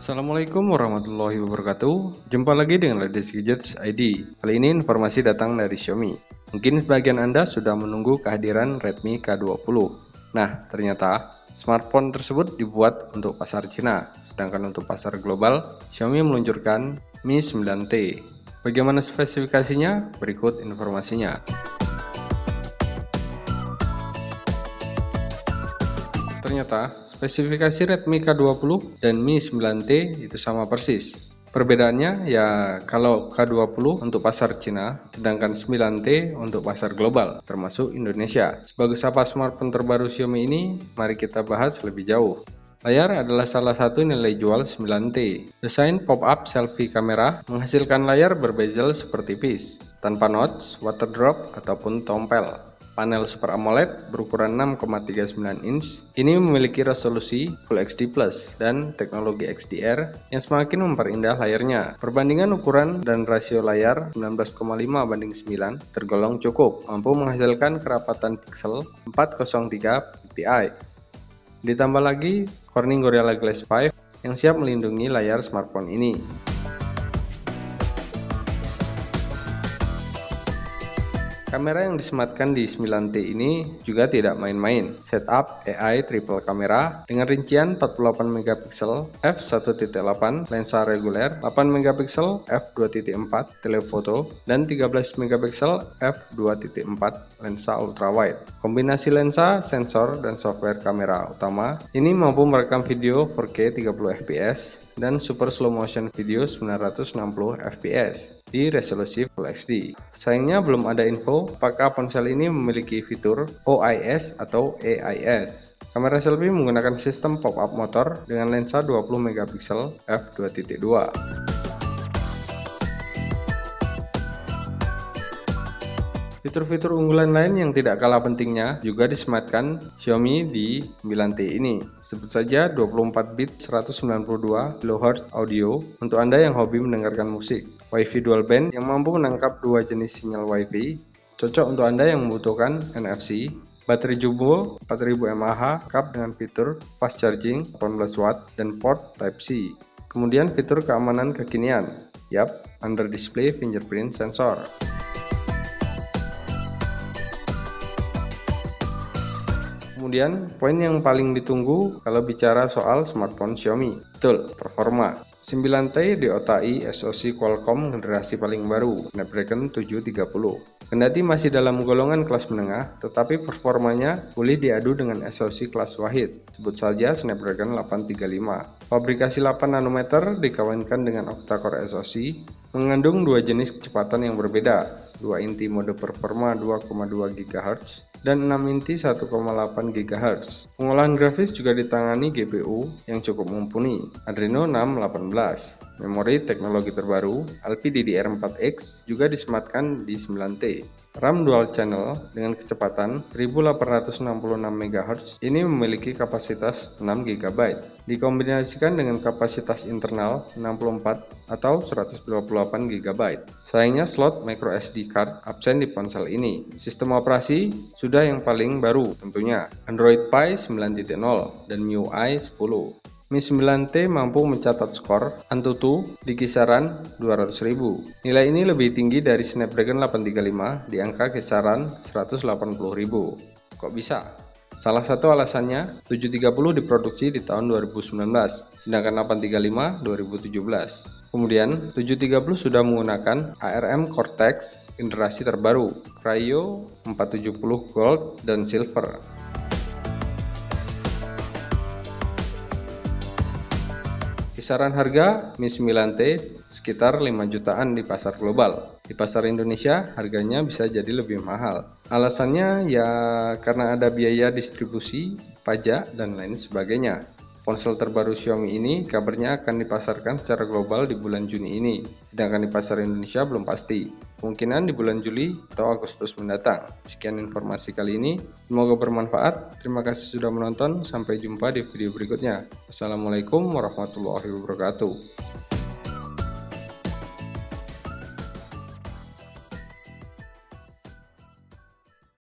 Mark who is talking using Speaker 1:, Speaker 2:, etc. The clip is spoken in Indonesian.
Speaker 1: Assalamualaikum warahmatullahi wabarakatuh. Jumpa lagi dengan Latest Gadgets ID. Kali ini informasi datang dari Xiaomi. Mungkin sebagian Anda sudah menunggu kehadiran Redmi K20. Nah, ternyata smartphone tersebut dibuat untuk pasar Cina, sedangkan untuk pasar global, Xiaomi meluncurkan Mi 9T. Bagaimana spesifikasinya? Berikut informasinya. Ternyata, spesifikasi Redmi K20 dan Mi 9T itu sama persis. Perbedaannya ya kalau K20 untuk pasar Cina, sedangkan 9T untuk pasar global, termasuk Indonesia. Sebagus apa smartphone terbaru Xiaomi ini? Mari kita bahas lebih jauh. Layar adalah salah satu nilai jual 9T. Desain pop-up selfie kamera menghasilkan layar berbezel seperti PIS, tanpa notch, water drop, ataupun tompel. Panel Super AMOLED berukuran 6,39 inch ini memiliki resolusi Full HD Plus dan teknologi XDR yang semakin memperindah layarnya. Perbandingan ukuran dan rasio layar 19,5:9 tergolong cukup, mampu menghasilkan kerapatan piksel 403 ppi. Ditambah lagi Corning Gorilla Glass 5 yang siap melindungi layar smartphone ini. Kamera yang disematkan di 9T ini juga tidak main-main. Setup AI triple kamera dengan rincian 48 megapiksel f1.8 lensa reguler, 8 megapiksel f2.4 telefoto, dan 13 megapiksel f2.4 lensa ultrawide. Kombinasi lensa, sensor, dan software kamera utama ini mampu merekam video 4K 30 fps dan super slow motion video 960 fps di resolusi Full HD. Sayangnya belum ada info apakah ponsel ini memiliki fitur OIS atau AIS. Kamera selfie menggunakan sistem pop-up motor dengan lensa 20 megapiksel f2.2. Fitur-fitur unggulan lain yang tidak kalah pentingnya juga disematkan Xiaomi di 9T ini. Sebut saja 24 bit 192 kHz audio untuk Anda yang hobi mendengarkan musik. Wi-Fi dual band yang mampu menangkap dua jenis sinyal Wi-Fi, cocok untuk Anda yang membutuhkan NFC. Baterai jumbo 4000 mAh lengkap dengan fitur fast charging 18 watt dan port Type-C. Kemudian fitur keamanan kekinian, under display fingerprint sensor. Kemudian, poin yang paling ditunggu kalau bicara soal smartphone Xiaomi, betul, performa. 9T diotai SoC Qualcomm generasi paling baru, Snapdragon 730. Kendati masih dalam golongan kelas menengah, tetapi performanya boleh diadu dengan SoC kelas wahid, sebut saja Snapdragon 835. Fabrikasi 8 nanometer dikawinkan dengan octa-core SoC, mengandung dua jenis kecepatan yang berbeda, 2 inti mode performa 2,2 GHz, dan 6 inti 1,8 GHz. Pengolahan grafis juga ditangani GPU yang cukup mumpuni, Adreno 618. Memori teknologi terbaru, LPDDR4X juga disematkan di 9T. RAM dual channel dengan kecepatan 1866 MHz ini memiliki kapasitas 6 GB. Dikombinasikan dengan kapasitas internal 64 atau 128 GB. Sayangnya slot microSD card absen di ponsel ini. Sistem operasi sudah yang paling baru tentunya, Android Pie 9.0 dan MIUI 10. Mi 9T mampu mencatat skor AnTuTu di kisaran 200.000. Nilai ini lebih tinggi dari Snapdragon 835 di angka kisaran 180.000. Kok bisa? Salah satu alasannya, 730 diproduksi di tahun 2019, sedangkan 835 2017. Kemudian, 730 sudah menggunakan ARM Cortex generasi terbaru, Kryo 470 Gold dan Silver. Kisaran harga Mi 9T sekitar 5 jutaan di pasar global. Di pasar Indonesia harganya bisa jadi lebih mahal. Alasannya ya karena ada biaya distribusi, pajak, dan lain sebagainya. Ponsel terbaru Xiaomi ini kabarnya akan dipasarkan secara global di bulan Juni ini, sedangkan di pasar Indonesia belum pasti. Kemungkinan di bulan Juli atau Agustus mendatang. Sekian informasi kali ini, semoga bermanfaat. Terima kasih sudah menonton, sampai jumpa di video berikutnya. Assalamualaikum warahmatullahi wabarakatuh.